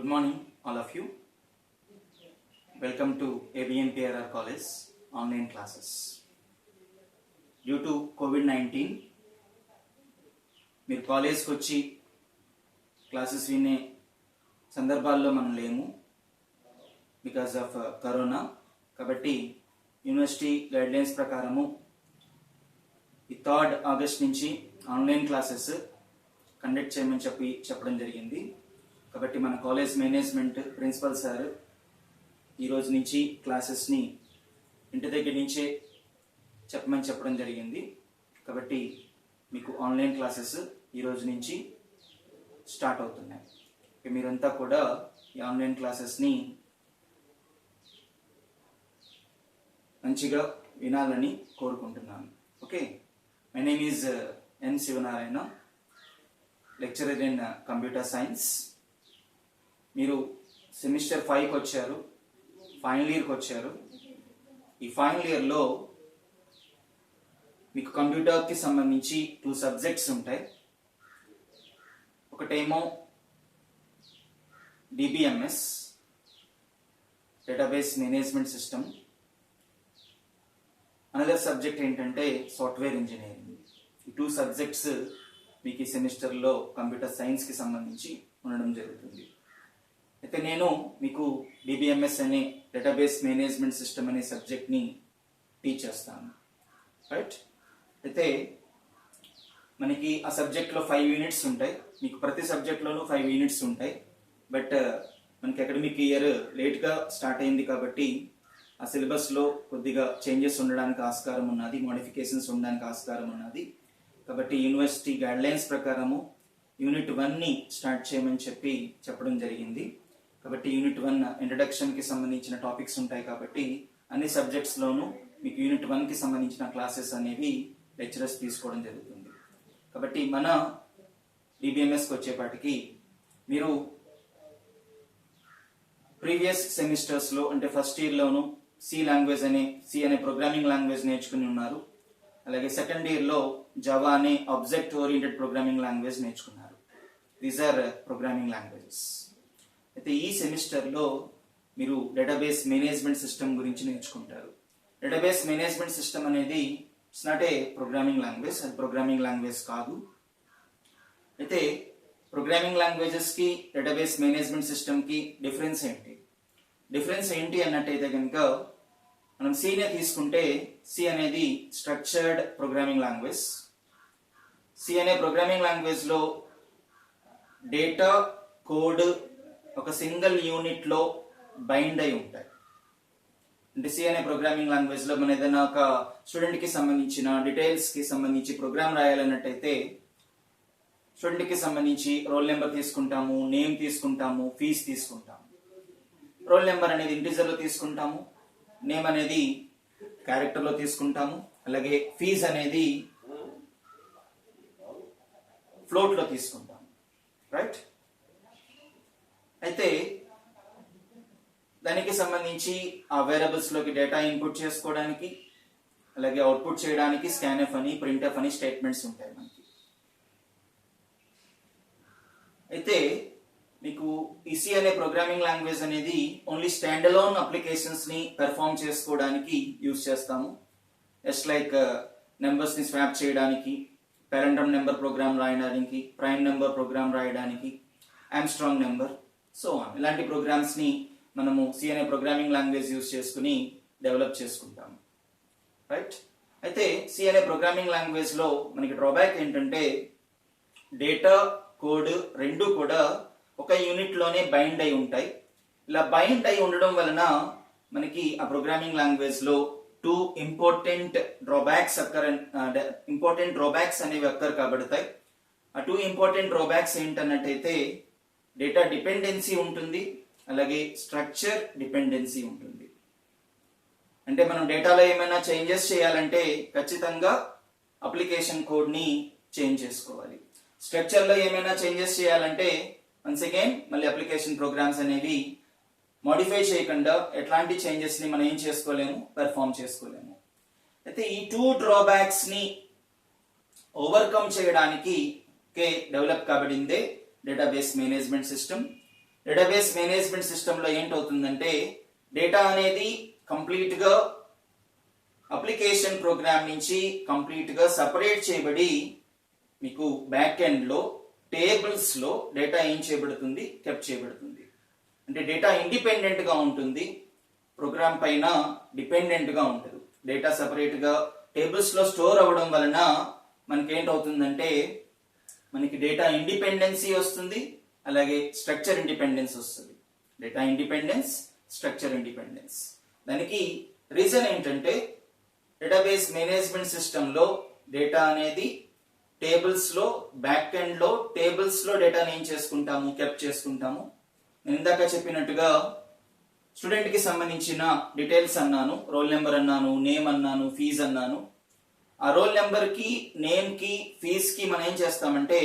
Good morning, all of you. Welcome to ABNPRR College online classes. Due to COVID-19, మీరు కాలేజ్కి వచ్చి classes వినే సందర్భాల్లో మనం లేము బికాస్ ఆఫ్ కరోనా. కాబట్టి యూనివర్సిటీ గైడ్లైన్స్ ప్రకారము ఈ 3rd ఆగస్ట్ నుంచి ఆన్లైన్ క్లాసెస్ కండక్ట్ చేయమని చెప్పడం జరిగింది. కాబట్టి మన కాలేజ్ మేనేజ్మెంట్ ప్రిన్సిపల్ సార్ ఈరోజు నుంచి క్లాసెస్ని ఇంటి దగ్గర నుంచే చెప్పడం జరిగింది. కాబట్టి మీకు ఆన్లైన్ క్లాసెస్ ఈరోజు నుంచి స్టార్ట్ అవుతున్నాయి. మీరంతా కూడా ఈ ఆన్లైన్ క్లాసెస్ని మంచిగా వినాలని కోరుకుంటున్నాను. Okay, my name is N Shivanarayana, lecturer in computer science. మీరు సెమిస్టర్ 5కి వచ్చారు, ఫైనల్ ఇయర్కి వచ్చారు. ఈ ఫైనల్ ఇయర్లో మీకు కంప్యూటర్కి సంబంధించి 2 సబ్జెక్ట్స్ ఉంటాయి. ఒకటేమో DBMS, database management system. Another subject ఏంటంటే సాఫ్ట్వేర్ ఇంజనీరింగ్. ఈ 2 సబ్జెక్ట్స్ మీకు ఈ సెమిస్టర్లో కంప్యూటర్ సైన్స్కి సంబంధించి ఉండడం జరుగుతుంది. అయితే నేను మీకు DBMS అనే డేటాబేస్ మేనేజ్మెంట్ సిస్టమ్ అనే సబ్జెక్ట్ని టీచ్ చేస్తాను. రైట్? అయితే మనకి ఆ సబ్జెక్ట్లో 5 యూనిట్స్ ఉంటాయి. మీకు ప్రతి సబ్జెక్ట్లోనూ 5 యూనిట్స్ ఉంటాయి. బట్ మనకి అకాడమిక్ ఇయర్ లేట్గా స్టార్ట్ అయింది కాబట్టి ఆ సిలబస్లో కొద్దిగా చేంజెస్ ఉండడానికి ఆస్కారం ఉన్నది, మోడిఫికేషన్స్ ఉండడానికి ఆస్కారం ఉన్నది. కాబట్టి యూనివర్సిటీ గైడ్లైన్స్ ప్రకారము యూనిట్ 1ని స్టార్ట్ చేయమని చెప్పడం జరిగింది. కాబట్టి యూనిట్ 1 ఇంట్రడక్షన్కి సంబంధించిన టాపిక్స్ ఉంటాయి. కాబట్టి అన్ని సబ్జెక్ట్స్లోనూ మీకు యూనిట్ 1కి సంబంధించిన క్లాసెస్ అనేవి లెక్చరర్స్ తీసుకోవడం జరుగుతుంది. కాబట్టి మన DBMSకి వచ్చేపాటికి మీరు ప్రీవియస్ సెమిస్టర్స్లో అంటే ఫస్ట్ ఇయర్లోను సి అనే ప్రోగ్రామింగ్ లాంగ్వేజ్ నేర్చుకుని ఉన్నారు. అలాగే సెకండ్ ఇయర్లో జావా అనే ఆబ్జెక్ట్ ఓరియంటెడ్ ప్రోగ్రామింగ్ లాంగ్వేజ్ నేర్చుకున్నారు. These are programming languages. అయితే ఈ సెమిస్టర్లో మీరు డేటాబేస్ మేనేజ్మెంట్ సిస్టమ్ గురించి నేర్చుకుంటారు. డేటాబేస్ మేనేజ్మెంట్ సిస్టమ్ అనేది it's not a programming language, అది ప్రోగ్రామింగ్ లాంగ్వేజ్ కాదు. అయితే ప్రోగ్రామింగ్ లాంగ్వేజెస్కి డేటాబేస్ మేనేజ్మెంట్ సిస్టమ్కి డిఫరెన్స్ ఏంటి అన్నట్టయితే కనుక మనం సినే తీసుకుంటే సి అనేది స్ట్రక్చర్డ్ ప్రోగ్రామింగ్ లాంగ్వేజ్. సి అనే ప్రోగ్రామింగ్ లాంగ్వేజ్లో డేటా, కోడ్ ఒక సింగిల్ యూనిట్లో బైండ్ అయి ఉంటాయి. అంటే సి అనే ప్రోగ్రామింగ్ లాంగ్వేజ్లో మనం ఏదైనా ఒక స్టూడెంట్కి సంబంధించిన డీటెయిల్స్కి సంబంధించి ప్రోగ్రామ్ రాయాలన్నట్టయితే స్టూడెంట్కి సంబంధించి రోల్ నెంబర్ తీసుకుంటాము, నేమ్ తీసుకుంటాము, ఫీజు తీసుకుంటాము. రోల్ నెంబర్ అనేది ఇంటిజర్లో తీసుకుంటాము, నేమ్ అనేది క్యారెక్టర్లో తీసుకుంటాము, అలాగే ఫీజు అనేది ఫ్లోట్లో తీసుకుంటాము. రైట్? అయితే దానికి సంబంధించి ఆ వేరియబుల్స్లోకి డేటా ఇన్పుట్ చేసుకోవడానికి, అలాగే అవుట్పుట్ చేయడానికి స్కాన్ఎఫ్ అని, ప్రింట్ఎఫ్ అని స్టేట్మెంట్స్ ఉంటాయి మనకి. అయితే మీకు ఈసీ అనే ప్రోగ్రామింగ్ లాంగ్వేజ్ అనేది ఓన్లీ స్టాండ్ అలోన్ అప్లికేషన్స్ని పెర్ఫామ్ చేసుకోవడానికి యూజ్ చేస్తాము. జస్ట్ లైక్ నెంబర్స్ని స్వాప్ చేయడానికి, పారాండమ్ నెంబర్ ప్రోగ్రామ్ రాయడానికి, ప్రైమ్ నెంబర్ ప్రోగ్రామ్ రాయడానికి, ఆమ్స్ట్రాంగ్ నెంబర్, సో ఇలాంటి ప్రోగ్రామ్స్ని మనము సి అనే ప్రోగ్రామింగ్ లాంగ్వేజ్ యూజ్ చేసుకుని డెవలప్ చేసుకుంటాము. రైట్? అయితే సి అనే ప్రోగ్రామింగ్ లాంగ్వేజ్లో మనకి డ్రాబ్యాక్ ఏంటంటే డేటా, కోడ్ రెండు కూడా ఒక యూనిట్లోనే బైండ్ అయి ఉంటాయి. ఇలా బైండ్ అయి ఉండడం వలన మనకి ఆ ప్రోగ్రామింగ్ లాంగ్వేజ్లో 2 ఇంపార్టెంట్ డ్రాబ్యాక్స్ అనేవి అక్కర్ కాబడతాయి. ఆ 2 ఇంపార్టెంట్ డ్రాబ్యాక్స్ ఏంటన్నట్టయితే డేటా డిపెండెన్సీ ఉంటుంది, అలాగే స్ట్రక్చర్ డిపెండెన్సీ ఉంటుంది. అంటే మనం డేటాలో ఏమైనా చేంజెస్ చేయాలంటే ఖచ్చితంగా అప్లికేషన్ కోడ్ని చేంజ్ చేసుకోవాలి. స్ట్రక్చర్లో ఏమైనా చేంజెస్ చేయాలంటే వన్స్ అగైన్ మళ్ళీ అప్లికేషన్ ప్రోగ్రామ్స్ అనేవి మోడిఫై చేయకుండా ఎట్లాంటి చేంజెస్ని మనం ఏం చేసుకోలేము, పెర్ఫామ్ చేసుకోలేము. అయితే ఈ 2 డ్రాబ్యాక్స్ని ఓవర్కమ్ చేయడానికి డెవలప్ కాబడిందే database management system. Database management సిస్టంలో ఏంటవుతుందంటే డేటా అనేది కంప్లీట్ గా అప్లికేషన్ ప్రోగ్రామ్ నుంచి కంప్లీట్ గా సపరేట్ చేయబడి మీకు బ్యాక్ ఎండ్ లో టేబుల్స్ లో డేటా ఏం చేయబడుతుంది, కెప్ట్ చేయబడుతుంది. అంటే డేటా ఇండిపెండెంట్ గా ఉంటుంది, ప్రోగ్రామ్ పైన డిపెండెంట్ గా ఉంటుంది. డేటా సపరేట్ గా టేబుల్స్ లో స్టోర్ అవ్వడం వలన మనకి ఏంటవుతుందంటే మనకి డేటా ఇండిపెండెన్సీ వస్తుంది, అలాగే స్ట్రక్చర్ ఇండిపెండెన్స్ వస్తుంది. Data independence, structure independence. దానికి రీజన్ ఏంటంటే డేటాబేస్ మేనేజ్మెంట్ సిస్టమ్ లో డేటా అనేది టేబుల్స్ లో బ్యాక్ ఎండ్ లో టేబుల్స్ లో డేటాని ఏం చేసుకుంటాము, కెప్ట్ చేసుకుంటాము. నేను ఇందాక చెప్పినట్టుగా స్టూడెంట్ కి సంబంధించిన డీటెయిల్స్ అన్నాను, రోల్ నెంబర్ అన్నాను, నేమ్ అన్నాను, ఫీజ్ అన్నాను. ఆ రోల్ నెంబర్ కి, నేమ్ కి, ఫీజ్ కి మనం ఏం చేస్తామంటే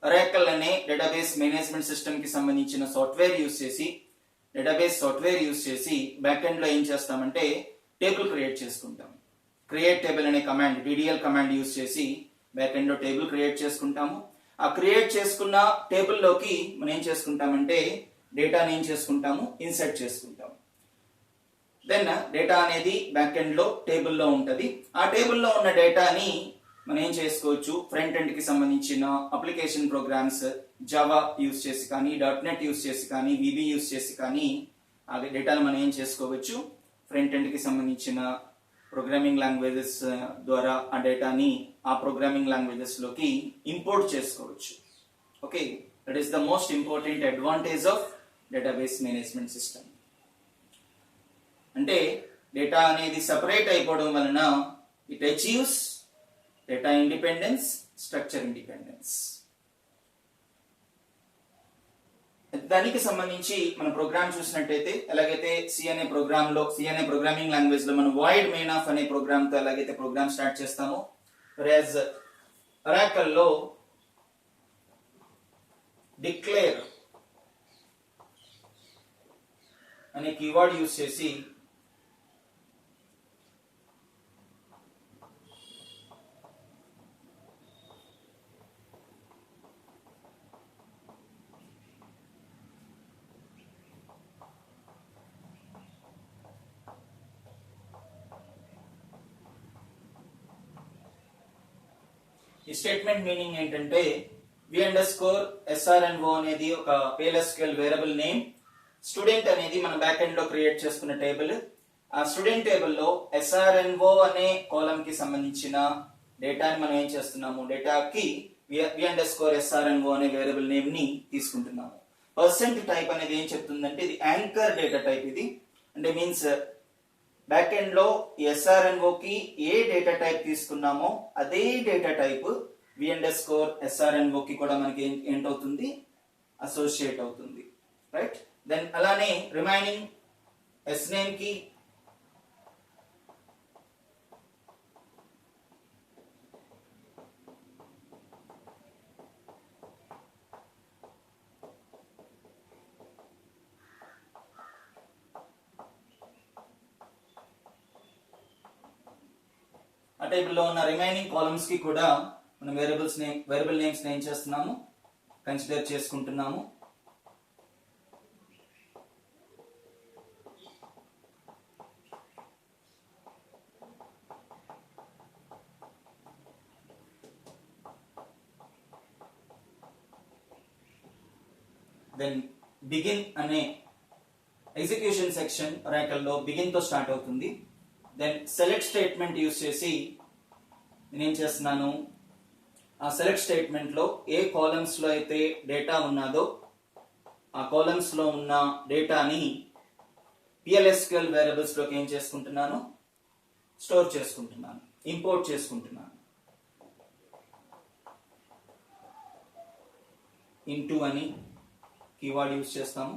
ఒరాకిల్ అనే డేటాబేస్ మేనేజ్మెంట్ సిస్టమ్ కి సంబంధించిన సాఫ్ట్వేర్ యూజ్ చేసి, డేటాబేస్ సాఫ్ట్వేర్ యూజ్ చేసి బ్యాక్ ఎండ్ లో ఏం చేస్తామంటే టేబుల్ క్రియేట్ చేసుకుంటాం. క్రియేట్ టేబుల్ అనే కమాండ్, డిడిఎల్ కమాండ్ యూజ్ చేసి బ్యాక్ ఎండ్ లో టేబుల్ క్రియేట్ చేసుకుంటాము. ఆ క్రియేట్ చేసుకున్న టేబుల్ లోకి మనం ఏం చేసుకుంటామంటే డేటాని ఏం చేసుకుంటాము, ఇన్సర్ట్ చేసుకుంటాము. దెన్ డేటా అనేది బ్యాక్ ఎండ్ లో టేబుల్లో ఉంటది. ఆ టేబుల్లో ఉన్న డేటాని మనం ఏం చేసుకోవచ్చు, ఫ్రంట్ ఎండ్ కి సంబంధించిన అప్లికేషన్ ప్రోగ్రామ్స్ జావా యూజ్ చేసి కానీ, .NET యూజ్ చేసి కానీ, VB యూజ్ చేసి కానీ ఆ డేటాను మనం ఏం చేసుకోవచ్చు, ఫ్రంట్ ఎండ్ కి సంబంధించిన ప్రోగ్రామింగ్ లాంగ్వేజెస్ ద్వారా ఆ డేటాని ఆ ప్రోగ్రామింగ్ లాంగ్వేజెస్ లోకి ఇంపోర్ట్ చేసుకోవచ్చు. Okay, that is the most important advantage of database management system. అంటే డేటా అనేది సపరేట్ అయిపోవడం వలన it achieves data independence, structure independence. దానికి సంబంధించి మన ప్రోగ్రామ్ చూసినట్టయితే ఎలాగైతే సి అనే ప్రోగ్రామింగ్ లాంగ్వేజ్ లో మనం వాయిడ్ మెయిన్ ఆఫ్ అనే ప్రోగ్రామ్ తో ఎలాగైతే ప్రోగ్రామ్ స్టార్ట్ చేస్తామో, whereas Oracle లో డిక్లేర్ అనే కీవర్డ్ యూజ్ చేసి ఈ స్టేట్మెంట్ మీనింగ్ ఏంటంటే v_srno అనేది ఒక PLSQL వేరియబుల్ నేమ్, స్టూడెంట్ అనేది మన బ్యాక్ ఎండ్ లో క్రియేట్ చేసుకున్న టేబుల్. ఆ స్టూడెంట్ టేబుల్ లో SRNO అనే కాలమ్ కి సంబంధించిన డేటాని మనం ఏం చేస్తున్నాము, డేటాకి v_srno అనే వేరియబుల్ నేమ్ ని తీసుకుంటున్నాము. పర్సెంట్ టైప్ అనేది ఏం చెప్తుందంటే ఇది యాంకర్ డేటా టైప్. ఇది అంటే మీన్స్ బ్యాక్ ఎండ్ లో SRNO కి ఏ డేటా టైప్ తీసుకున్నామో అదే డేటా టైప్ v_srno కి కూడా మనకి ఏంటవుతుంది, అసోసియేట్ అవుతుంది. రైట్. దెన్ అలానే రిమైనింగ్ sname కి ఆ టేబుల్లో ఉన్న రిమైనింగ్ కాలమ్స్ కి కూడా మనం వేరియబుల్ నేమ్స్ ఏం చేస్తున్నాము, కన్సిడర్ చేసుకుంటున్నాము. దెన్ బిగిన్ అనే ఎగ్జిక్యూషన్ సెక్షన్ Oracle లో బిగిన్ తో స్టార్ట్ అవుతుంది. దెన్ సెలెక్ట్ స్టేట్మెంట్ యూజ్ చేసి నేనేం చేస్తున్నాను, ఆ సెలెక్ట్ స్టేట్మెంట్ లో ఏ కాలమ్స్ లో అయితే డేటా ఉన్నదో ఆ కాలమ్స్ లో ఉన్న డేటాని PLSQL వేరియబుల్స్ లోకి ఏం చేసుకుంటున్నాను, స్టోర్ చేసుకుంటున్నాను, ఇంపోర్ట్ చేసుకుంటున్నాను. ఇంటూ అని కీవర్డ్ యూజ్ చేస్తాము.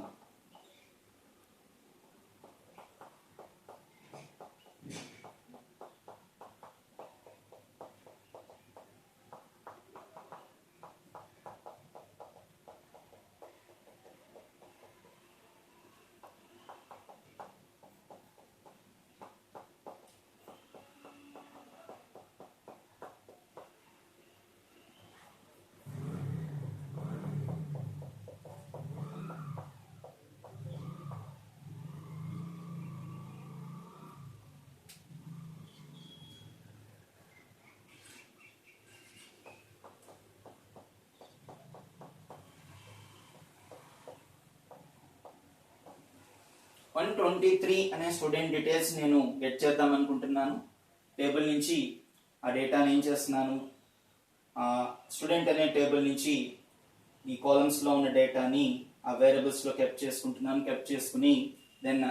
123 అనే స్టూడెంట్ డీటెయిల్స్ నేను గెట్ చేద్దాం అనుకుంటున్నాను. టేబుల్ నుంచి ఆ డేటాని ఏం చేస్తున్నాను, స్టూడెంట్ అనే టేబుల్ నుంచి ఈ కాలమ్స్లో ఉన్న డేటాని ఆ వేరియబుల్స్లో కెప్ట్ చేసుకుంటున్నాను. కెప్ట్ చేసుకుని దెన్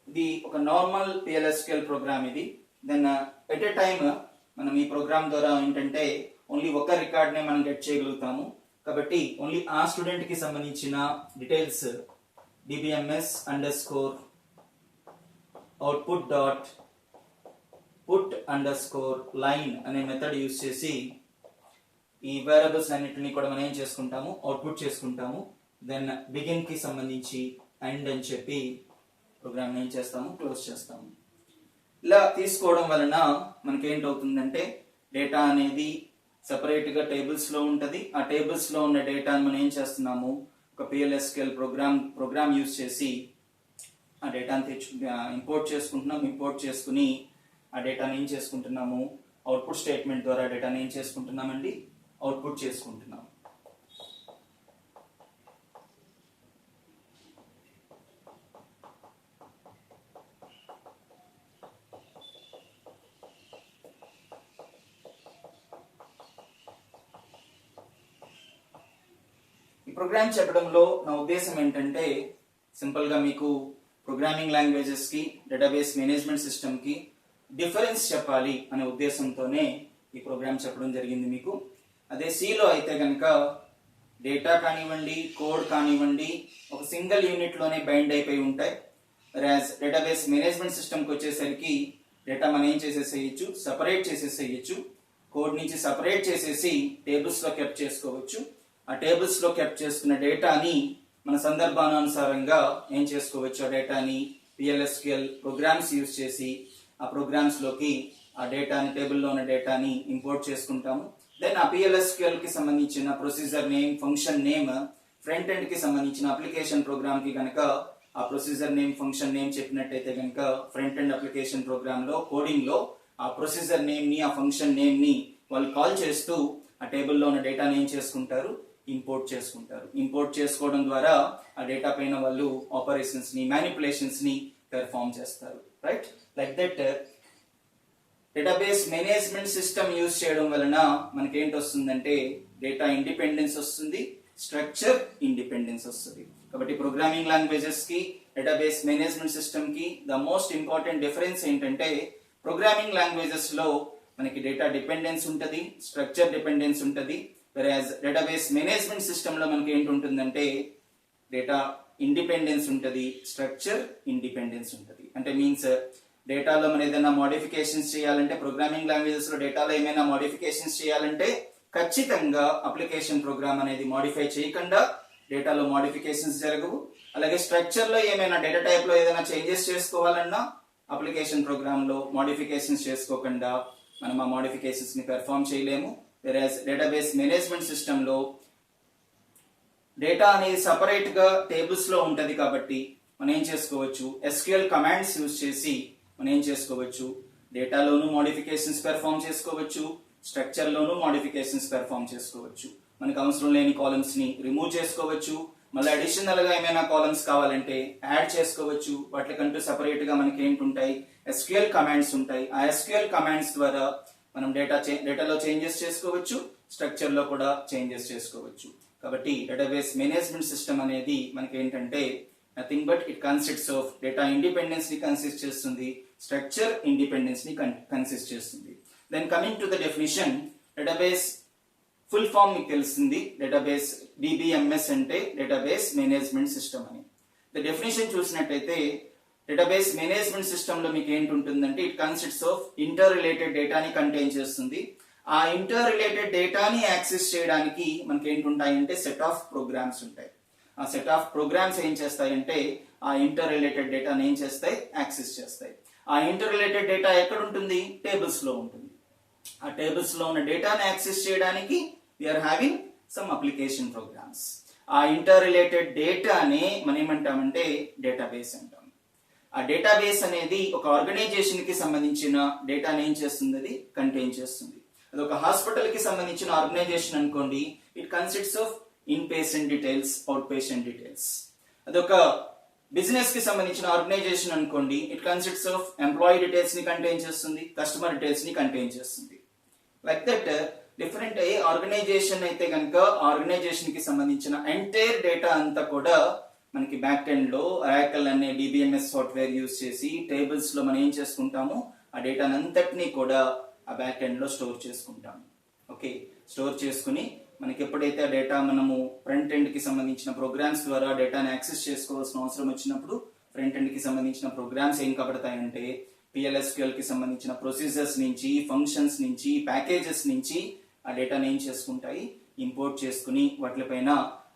ఇది ఒక నార్మల్ PLSQL ప్రోగ్రామ్ ఇది. దెన్ ఎట్ ఏ టైమ్ మనం ఈ ప్రోగ్రామ్ ద్వారా ఏంటంటే ఓన్లీ ఒక రికార్డ్నే మనం గెట్ చేయగలుగుతాము. కాబట్టి ఓన్లీ ఆ స్టూడెంట్ కి సంబంధించిన details dbms underscore output dot put underscore line అనే మెథడ్ యూజ్ చేసి ఈ వేరియబుల్స్ అన్నిటిని కూడా మనం ఏం చేసుకుంటాము, అవుట్పుట్ చేసుకుంటాము. దెన్ బిగిన్ కి సంబంధించి ఎండ్ అని చెప్పి ప్రోగ్రామ్ ఏం చేస్తాము, క్లోజ్ చేస్తాము. ఇలా తీసుకోవడం వలన మనకి ఏంటవుతుందంటే డేటా అనేది సెపరేట్ గా టేబుల్స్ లో ఉంటది. ఆ టేబుల్స్ లో ఉన్న డేటాను మనం ఏం చేస్తున్నాము, ఒక PLSQL ప్రోగ్రామ్ యూజ్ చేసి ఆ డేటాను ఇంపోర్ట్ చేసుకుంటున్నాం. ఇంపోర్ట్ చేసుకుని ఆ డేటాని ఏం చేసుకుంటున్నాము, అవుట్పుట్ స్టేట్మెంట్ ద్వారా డేటాని ఏం చేసుకుంటున్నామండి, అవుట్పుట్ చేసుకుంటున్నాం. ఈ ప్రోగ్రామ్ చెప్పడంలో నా ఉద్దేశం ఏంటంటే సింపుల్ గా మీకు ప్రోగ్రామింగ్ లాంగ్వేజెస్ కి డేటాబేస్ మేనేజ్మెంట్ సిస్టమ్ కి డిఫరెన్స్ చెప్పాలి అనే ఉద్దేశంతోనే ఈ ప్రోగ్రామ్ చెప్పడం జరిగింది మీకు. అదే సిలో అయితే కనుక డేటా కానివ్వండి, కోడ్ కానివ్వండి ఒక సింగిల్ యూనిట్ లోనే బైండ్ అయిపోయి ఉంటాయి. రాజ్ డేటాబేస్ మేనేజ్మెంట్ సిస్టమ్కి వచ్చేసరికి డేటా మనం ఏం చేసేసేయచ్చు, సపరేట్ చేసేసేయచ్చు. కోడ్ నుంచి సపరేట్ చేసేసి టేబుల్స్ లో కెప్ట్ చేసుకోవచ్చు. ఆ టేబుల్స్ లో కెప్ట్ చేసుకున్న డేటాని మన సందర్భానుసారంగా ఏం చేసుకోవచ్చు, ఆ డేటాని PLSQL ప్రోగ్రామ్స్ యూజ్ చేసి ఆ ప్రోగ్రామ్స్ లోకి ఆ డేటాని, టేబుల్లో ఉన్న డేటాని ఇంపోర్ట్ చేసుకుంటాము. దెన్ ఆ PLSQL కి సంబంధించిన procedure name, function name, front end కి సంబంధించిన అప్లికేషన్ ప్రోగ్రామ్ కి కనుక ఆ ప్రొసీజర్ నేమ్, ఫంక్షన్ నేమ్ చెప్పినట్టయితే కనుక ఫ్రంట్ ఎండ్ అప్లికేషన్ ప్రోగ్రామ్ లో కోడింగ్ లో ఆ ప్రొసీజర్ నేమ్ ని, ఆ ఫంక్షన్ నేమ్ ని వాళ్ళు కాల్ చేస్తూ ఆ టేబుల్లో ఉన్న డేటాని ఏం చేసుకుంటారు, ఇంపోర్ట్ చేసుకుంటారు. ఇంపోర్ట్ చేసుకోవడం ద్వారా ఆ డేటా పైన వాళ్ళు ఆపరేషన్స్ ని, మ్యానిపులేషన్స్ ని పెర్ఫార్మ్ చేస్తారు. Right, like that database management system use చేయడం వలన మనకి ఏంటి వస్తుందంటే డేటా ఇండిపెండెన్స్ వస్తుంది, స్ట్రక్చర్ ఇండిపెండెన్స్ వస్తుంది. కాబట్టి ప్రోగ్రామింగ్ లాంగ్వేజెస్ కి డేటాబేస్ మేనేజ్మెంట్ సిస్టమ్ కి ద మోస్ట్ ఇంపార్టెంట్ డిఫరెన్స్ ఏంటంటే ప్రోగ్రామింగ్ లాంగ్వేజెస్ లో మనకి డేటా డిపెండెన్స్ ఉంటది, స్ట్రక్చర్ డిపెండెన్స్ ఉంటది. వెరాజ్ డేటాబేస్ మేనేజ్మెంట్ సిస్టమ్ లో మనకి ఏంటి ఉంటుందంటే డేటా ఇండిపెండెన్స్ ఉంటది, స్ట్రక్చర్ ఇండిపెండెన్స్ ఉంటది. అంటే మీన్స్ డేటాలో మనం ఏదైనా మోడిఫికేషన్స్ చేయాలంటే, ప్రోగ్రామింగ్ లాంగ్వేజెస్ లో డేటాలో ఏమైనా మోడిఫికేషన్స్ చేయాలంటే ఖచ్చితంగా అప్లికేషన్ ప్రోగ్రామ్ అనేది మోడిఫై చేయకుండా డేటాలో మోడిఫికేషన్స్ జరగవు. అలాగే స్ట్రక్చర్ లో ఏమైనా డేటా టైప్ లో ఏదైనా చేంజెస్ చేసుకోవాలన్నా అప్లికేషన్ ప్రోగ్రామ్ లో మోడిఫికేషన్స్ చేసుకోకుండా మనం ఆ మోడిఫికేషన్స్ ని పెర్ఫార్మ్ చేయలేము. వెరాజ్ డేటాబేస్ మేనేజ్మెంట్ సిస్టమ్ లో డేటా అనేది సపరేట్ గా టేబుల్స్ లో ఉంటది కాబట్టి మనం ఏం చేసుకోవచ్చు, SQL కమాండ్స్ యూజ్ చేసి మనం ఏం చేసుకోవచ్చు, డేటాలోనూ మోడిఫికేషన్స్ పెర్ఫార్మ్ చేసుకోవచ్చు, స్ట్రక్చర్ లోనూ మోడిఫికేషన్స్ పెర్ఫార్మ్ చేసుకోవచ్చు. మనకు అవసరం లేని కాలమ్స్ ని రిమూవ్ చేసుకోవచ్చు. మళ్ళీ అడిషనల్ గా ఏమైనా కాలమ్స్ కావాలంటే యాడ్ చేసుకోవచ్చు. వాటికంటూ సపరేట్ గా మనకి ఏంటుంటాయి, SQL కమాండ్స్ ఉంటాయి. ఆ SQL కమాండ్స్ ద్వారా మనం డేటాలో చేంజెస్ చేసుకోవచ్చు, స్ట్రక్చర్ లో కూడా చేంజెస్ చేసుకోవచ్చు. కాబట్టి డేటాబేస్ మేనేజ్మెంట్ సిస్టమ్ అనేది మనకి ఏంటంటే nothing but it consists of data independence ని కన్సిస్ట్ చేస్తుంది, స్ట్రక్చర్ ఇండిపెండెన్స్ ని కన్సిస్ట్ చేస్తుంది. Then coming to the definition, database full form మీకు తెలిసింది. డేటాబేస్ DBMS అంటే డేటాబేస్ మేనేజ్మెంట్ సిస్టమ్ అని. ద డెఫినిషన్ చూసినట్టయితే డేటాబేస్ మేనేజ్మెంట్ సిస్టమ్ లో మీకు ఏంటి ఉంటుందంటే it consists of inter related డేటాని కంటైన్ చేస్తుంది. ఆ ఇంటర్ రిలేటెడ్ డేటాని యాక్సెస్ చేయడానికి మనకి ఏంటి ఉంటాయంటే సెట్ ఆఫ్ ప్రోగ్రామ్స్ ఉంటాయి. ఆ సెట్ ఆఫ్ ప్రోగ్రామ్స్ ఏం చేస్తాయంటే ఆ ఇంటర్ రిలేటెడ్ డేటాని ఏం చేస్తాయి, యాక్సెస్ చేస్తాయి. ఆ ఇంటర్ రిలేటెడ్ డేటా ఎక్కడ ఉంటుంది, టేబుల్స్ లో ఉంటుంది. ఆ టేబుల్స్ లో ఉన్న డేటాని యాక్సెస్ చేయడానికి we are having some application programs. ఆ ఇంటర్ రిలేటెడ్ డేటాని మనం ఏమంటామంటే డేటాబేస్ అంటాం. ఆ డేటాబేస్ అనేది ఒక ఆర్గనైజేషన్ కి సంబంధించిన డేటాని ఏం చేస్తుంది, అది కంటైన్ చేస్తుంది. అది ఒక హాస్పిటల్ కి సంబంధించిన ఆర్గనైజేషన్ అనుకోండి, it consists of in patient details, out patient details. అదొక బిజినెస్ కి సంబంధించిన ఆర్గనైజేషన్ అనుకోండి, it consists of employee details ని కంటైన్ చేస్తుంది, కస్టమర్ డీటెయిల్స్ ని కంటైన్ చేస్తుంది. Like that different a organisation అయితే కనుక ఆర్గనైజేషన్ కి సంబంధించిన ఎంటైర్ డేటా అంతా కూడా మనకి బ్యాక్ ఎండ్ లో Oracle అనే DBMS సాఫ్ట్వేర్ యూజ్ చేసి టేబుల్స్ లో మనం ఏం చేసుకుంటాము, ఆ డేటాను అంతటినీ కూడా ఆ బ్యాక్ ఎండ్ లో స్టోర్ చేసుకుంటాము. ఓకే, స్టోర్ చేసుకుని మనకి ఎప్పుడైతే ఆ డేటా మనము ఫ్రంట్ ఎండ్ కి సంబంధించిన ప్రోగ్రామ్స్ ద్వారా డేటాని యాక్సెస్ చేసుకోవాల్సిన అవసరం వచ్చినప్పుడు ఫ్రంట్ ఎండ్ కి సంబంధించిన ప్రోగ్రామ్స్ ఏం కబడతాయంటే PLSQL కి సంబంధించిన ప్రొసీజర్స్ నుంచి, ఫంక్షన్స్ నుంచి, ప్యాకేజెస్ నుంచి ఆ డేటాని ఏం చేసుకుంటాయి, ఇంపోర్ట్ చేసుకుని వాటిపైన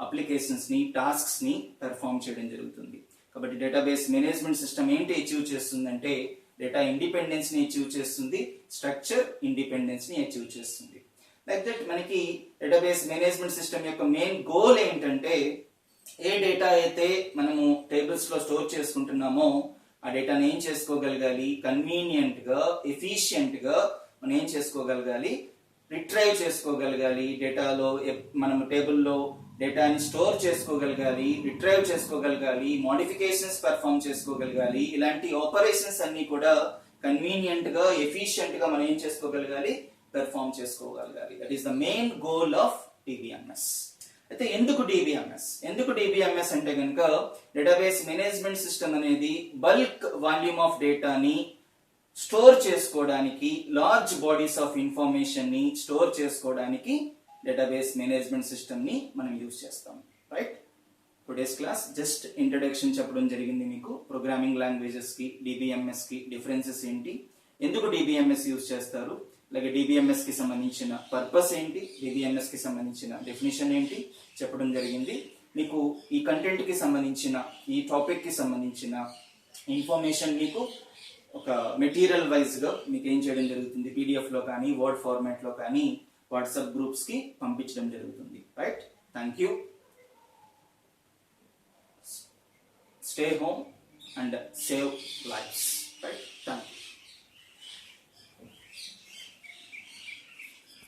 అప్లికేషన్స్ ని, టాస్క్స్ ని పెర్ఫామ్ చేయడం జరుగుతుంది. కాబట్టి డేటాబేస్ మేనేజ్మెంట్ సిస్టమ్ ఏంటి అచీవ్ చేస్తుందంటే డేటా ఇండిపెండెన్స్ ని అచీవ్ చేస్తుంది, స్ట్రక్చర్ ఇండిపెండెన్స్ ని అచీవ్ చేస్తుంది. లైక్ దట్ మనకి డేటాబేస్ మేనేజ్మెంట్ సిస్టమ్ యొక్క మెయిన్ గోల్ ఏంటంటే ఏ డేటా అయితే మనము టేబుల్స్ లో స్టోర్ చేసుకుంటున్నామో ఆ డేటాని ఏం చేసుకోగలగాలి, కన్వీనియంట్ గా, ఎఫిషియెంట్ గా మనం ఏం చేసుకోగలగాలి, రిట్రైవ్ చేసుకోగలగాలి. డేటాలో మనం టేబుల్లో డేటాని స్టోర్ చేసుకోగలగాలి, రిట్రైవ్ చేసుకోగలగాలి, మోడిఫికేషన్స్ పెర్ఫామ్ చేసుకోగలగాలి. ఇలాంటి ఆపరేషన్స్ అన్ని కూడా కన్వీనియంట్ గా, ఎఫిషియెంట్ గా మనం ఏం చేసుకోగలగాలి, పెర్ఫామ్ చేసుకోగలగాలి. That is the main goal of DBMS. అయితే ఎందుకు DBMS అంటే కనుక డేటాబేస్ మేనేజ్మెంట్ సిస్టమ్ అనేది బల్క్ వాల్యూమ్ ఆఫ్ డేటాని స్టోర్ చేసుకోవడానికి, లార్జ్ బాడీస్ ఆఫ్ ఇన్ఫర్మేషన్ ని స్టోర్ చేసుకోవడానికి డేటాబేస్ మేనేజ్మెంట్ సిస్టమ్ ని మనం యూజ్ చేస్తాం. Right, today's class just introduction చెప్పడం జరిగింది మీకు. ప్రోగ్రామింగ్ లాంగ్వేజెస్ కి DBMS కి డిఫరెన్సెస్ ఏంటి, ఎందుకు DBMS యూజ్ చేస్తారు, అలాగే DBMS కి సంబంధించిన పర్పస్ ఏంటి, DBMS కి సంబంధించిన డెఫినేషన్ ఏంటి చెప్పడం జరిగింది. మీకు ఈ కంటెంట్ కి సంబంధించిన, ఈ టాపిక్ కి సంబంధించిన ఇన్ఫర్మేషన్ మీకు ఒక మెటీరియల్ వైజ్ గా మీకు ఏం చేయడం జరుగుతుంది, PDF లో కానీ వర్డ్ ఫార్మాట్ లో కానీ వాట్సాప్ గ్రూప్స్ కి పంపించడం జరుగుతుంది. Right, thank you. Stay home and save lives.